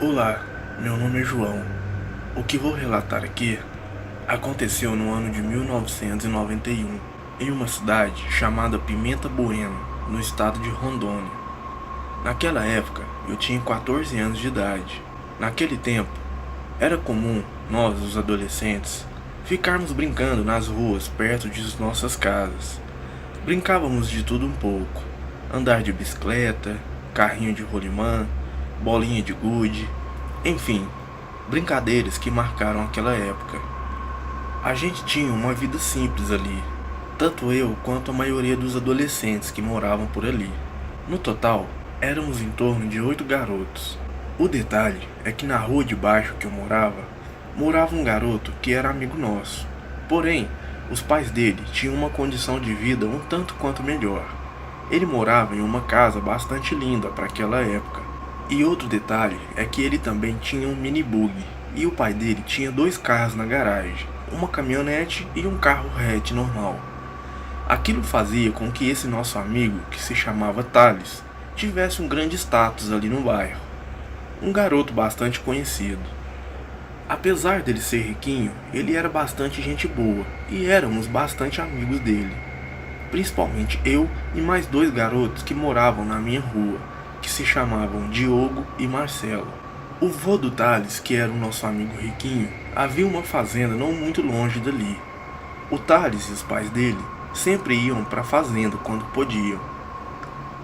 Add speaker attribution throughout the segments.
Speaker 1: Olá, meu nome é João. O que vou relatar aqui aconteceu no ano de 1991, em uma cidade chamada Pimenta Bueno, no estado de Rondônia. Naquela época, eu tinha 14 anos de idade. Naquele tempo, era comum nós, os adolescentes, ficarmos brincando nas ruas perto de nossas casas. Brincávamos de tudo um pouco: andar de bicicleta, carrinho de rolimã, bolinha de gude, enfim, brincadeiras que marcaram aquela época. A gente tinha uma vida simples ali, tanto eu quanto a maioria dos adolescentes que moravam por ali. No total, éramos em torno de 8 garotos. O detalhe é que na rua de baixo que eu morava um garoto que era amigo nosso. Porém, os pais dele tinham uma condição de vida um tanto quanto melhor. Ele morava em uma casa bastante linda para aquela época. E outro detalhe é que ele também tinha um minibug, e o pai dele tinha 2 carros na garagem, uma caminhonete e um carro hatch normal. Aquilo fazia com que esse nosso amigo, que se chamava Thales, tivesse um grande status ali no bairro. Um garoto bastante conhecido. Apesar dele ser riquinho, ele era bastante gente boa, e éramos bastante amigos dele. Principalmente eu e mais 2 garotos que moravam na minha rua, que se chamavam Diogo e Marcelo. O vô do Thales, que era o nosso amigo riquinho, havia uma fazenda não muito longe dali. O Thales e os pais dele sempre iam para a fazenda quando podiam.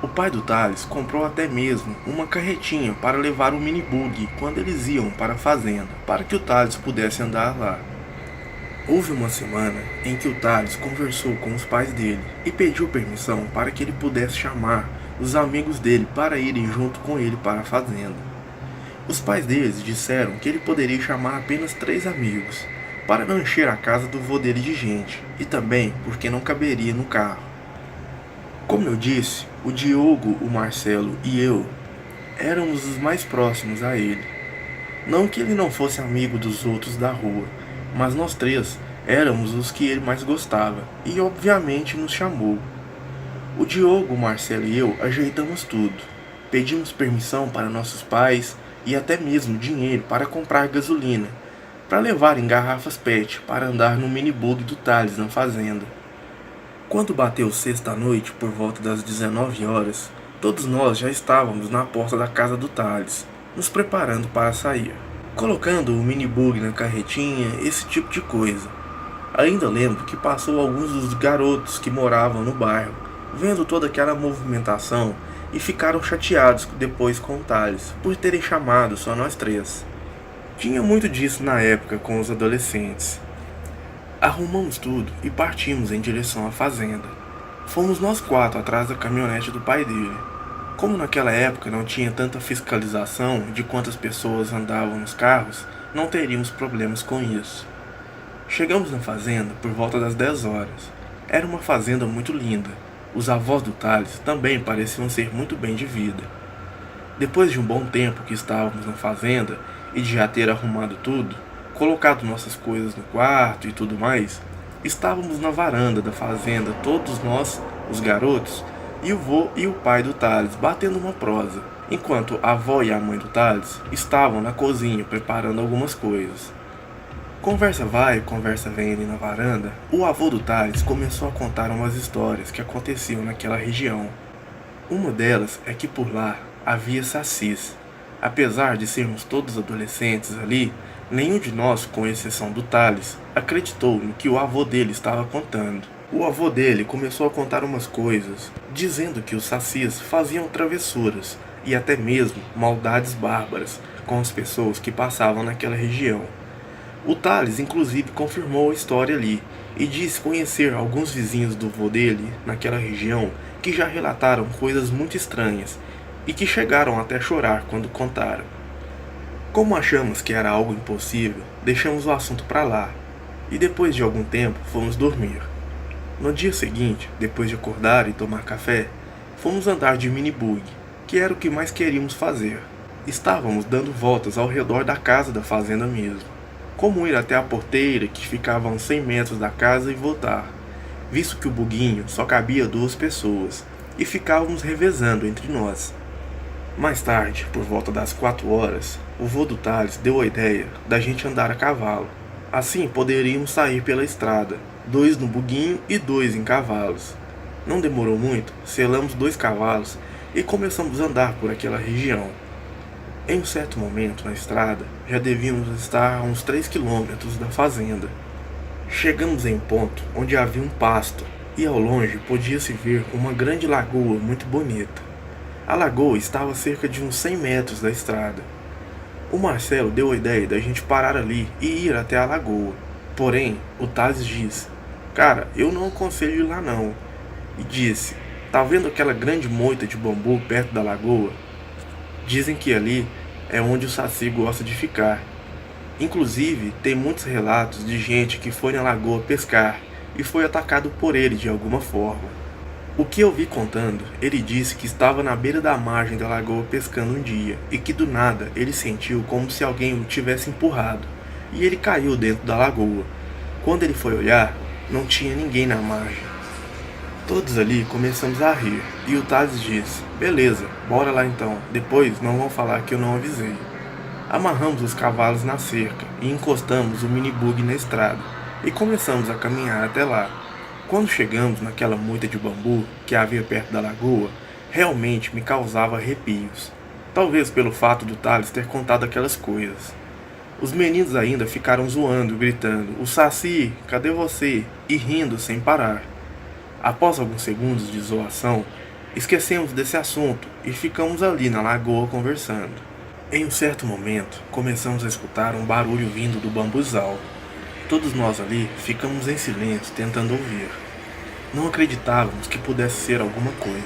Speaker 1: O pai do Thales comprou até mesmo uma carretinha para levar o minibug quando eles iam para a fazenda, para que o Thales pudesse andar lá. Houve uma semana em que o Thales conversou com os pais dele e pediu permissão para que ele pudesse chamar os amigos dele para irem junto com ele para a fazenda. Os pais deles disseram que ele poderia chamar apenas 3 amigos, para não encher a casa do vô dele de gente, e também porque não caberia no carro. Como eu disse, o Diogo, o Marcelo e eu éramos os mais próximos a ele. Não que ele não fosse amigo dos outros da rua, mas nós 3 éramos os que ele mais gostava, e obviamente nos chamou. O Diogo, o Marcelo e eu ajeitamos tudo. Pedimos permissão para nossos pais e até mesmo dinheiro para comprar gasolina, para levar em garrafas PET para andar no minibug do Thales na fazenda. Quando bateu sexta-noite, por volta das 19 horas, todos nós já estávamos na porta da casa do Thales, nos preparando para sair, colocando o minibug na carretinha, esse tipo de coisa. Ainda lembro que passou alguns dos garotos que moravam no bairro, vendo toda aquela movimentação, e ficaram chateados depois com o Thales, por terem chamado só nós 3. Tinha muito disso na época com os adolescentes. Arrumamos tudo e partimos em direção à fazenda. Fomos nós 4 atrás da caminhonete do pai dele. Como naquela época não tinha tanta fiscalização de quantas pessoas andavam nos carros, não teríamos problemas com isso. Chegamos na fazenda por volta das 10 horas. Era uma fazenda muito linda. Os avós do Thales também pareciam ser muito bem de vida. Depois de um bom tempo que estávamos na fazenda e de já ter arrumado tudo, colocado nossas coisas no quarto e tudo mais, estávamos na varanda da fazenda, todos nós, os garotos, e o vô e o pai do Thales batendo uma prosa, enquanto a avó e a mãe do Thales estavam na cozinha preparando algumas coisas. Conversa vai, conversa vem ali na varanda, o avô do Thales começou a contar umas histórias que aconteciam naquela região. Uma delas é que por lá havia sacis. Apesar de sermos todos adolescentes ali, nenhum de nós, com exceção do Thales, acreditou no que o avô dele estava contando. O avô dele começou a contar umas coisas, dizendo que os sacis faziam travessuras e até mesmo maldades bárbaras com as pessoas que passavam naquela região. O Thales inclusive confirmou a história ali e disse conhecer alguns vizinhos do vô dele naquela região que já relataram coisas muito estranhas e que chegaram até a chorar quando contaram. Como achamos que era algo impossível, deixamos o assunto para lá e depois de algum tempo fomos dormir. No dia seguinte, depois de acordar e tomar café, fomos andar de minibug, que era o que mais queríamos fazer. Estávamos dando voltas ao redor da casa da fazenda mesmo. Como ir até a porteira, que ficava a uns 100 metros da casa, e voltar, visto que o buguinho só cabia 2 pessoas, e ficávamos revezando entre nós. Mais tarde, por volta das 4 horas, o vô do Thales deu a ideia da gente andar a cavalo. Assim poderíamos sair pela estrada, 2 no buguinho e 2 em cavalos. Não demorou muito, selamos 2 cavalos e começamos a andar por aquela região. Em um certo momento na estrada, já devíamos estar a uns 3 quilômetros da fazenda. Chegamos em um ponto onde havia um pasto e ao longe podia-se ver uma grande lagoa muito bonita. A lagoa estava a cerca de uns 100 metros da estrada. O Marcelo deu a ideia da gente parar ali e ir até a lagoa. Porém, o Thales disse: "Cara, eu não aconselho ir lá não." E disse: "Tá vendo aquela grande moita de bambu perto da lagoa? Dizem que ali é onde o Saci gosta de ficar. Inclusive, tem muitos relatos de gente que foi na lagoa pescar e foi atacado por ele de alguma forma." O que eu vi contando, ele disse que estava na beira da margem da lagoa pescando um dia e que do nada ele sentiu como se alguém o tivesse empurrado e ele caiu dentro da lagoa. Quando ele foi olhar, não tinha ninguém na margem. Todos ali começamos a rir e o Thales disse: "Beleza, bora lá então, depois não vão falar que eu não avisei." Amarramos os cavalos na cerca e encostamos o minibug na estrada e começamos a caminhar até lá. Quando chegamos naquela moita de bambu que havia perto da lagoa, realmente me causava arrepios. Talvez pelo fato do Thales ter contado aquelas coisas. Os meninos ainda ficaram zoando, gritando: "O Saci, cadê você?" e rindo sem parar. Após alguns segundos de zoação, esquecemos desse assunto e ficamos ali na lagoa conversando. Em um certo momento, começamos a escutar um barulho vindo do bambuzal. Todos nós ali ficamos em silêncio tentando ouvir. Não acreditávamos que pudesse ser alguma coisa.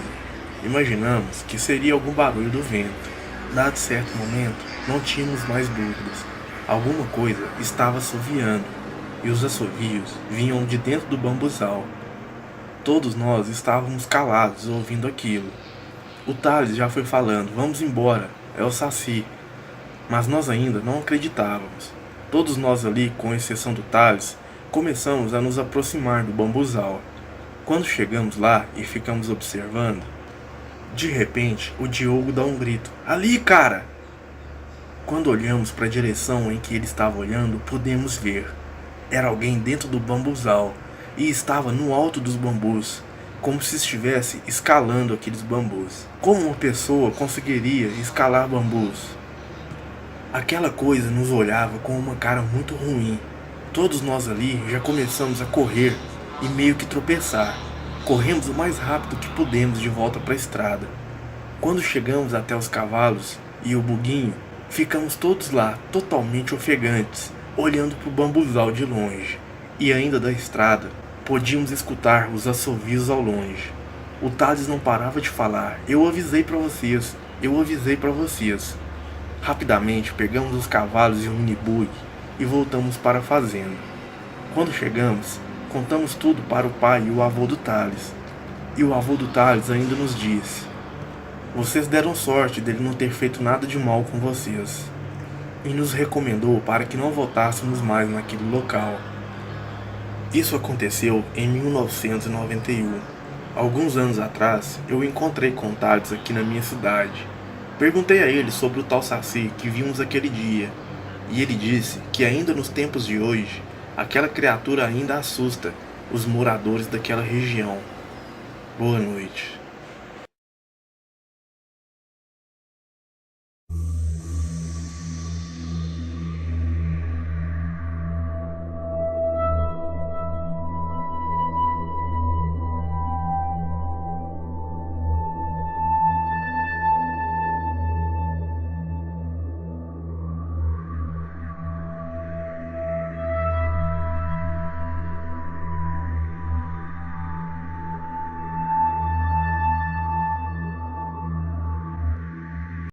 Speaker 1: Imaginamos que seria algum barulho do vento. Dado certo momento, não tínhamos mais dúvidas. Alguma coisa estava assoviando, e os assovios vinham de dentro do bambuzal. Todos nós estávamos calados ouvindo aquilo. O Thales já foi falando: "Vamos embora, é o Saci." Mas nós ainda não acreditávamos. Todos nós ali, com exceção do Thales, começamos a nos aproximar do bambuzal. Quando chegamos lá e ficamos observando, de repente o Diogo dá um grito: "Ali, cara!" Quando olhamos para a direção em que ele estava olhando, pudemos ver. Era alguém dentro do bambuzal e estava no alto dos bambus, como se estivesse escalando aqueles bambus. Como uma pessoa conseguiria escalar bambus? Aquela coisa nos olhava com uma cara muito ruim. Todos nós ali já começamos a correr e meio que tropeçar. Corremos o mais rápido que pudemos de volta para a estrada. Quando chegamos até os cavalos e o buguinho, ficamos todos lá, totalmente ofegantes, olhando para o bambuzal de longe. E ainda da estrada, podíamos escutar os assovios ao longe. O Thales não parava de falar: "Eu avisei para vocês, eu avisei para vocês." Rapidamente pegamos os cavalos e o minibug e voltamos para a fazenda. Quando chegamos, contamos tudo para o pai e o avô do Thales. E o avô do Thales ainda nos disse: "Vocês deram sorte dele não ter feito nada de mal com vocês." E nos recomendou para que não voltássemos mais naquele local. Isso aconteceu em 1991. Alguns anos atrás, eu encontrei com o Thales aqui na minha cidade. Perguntei a ele sobre o tal Saci que vimos aquele dia, e ele disse que ainda nos tempos de hoje, aquela criatura ainda assusta os moradores daquela região. Boa noite.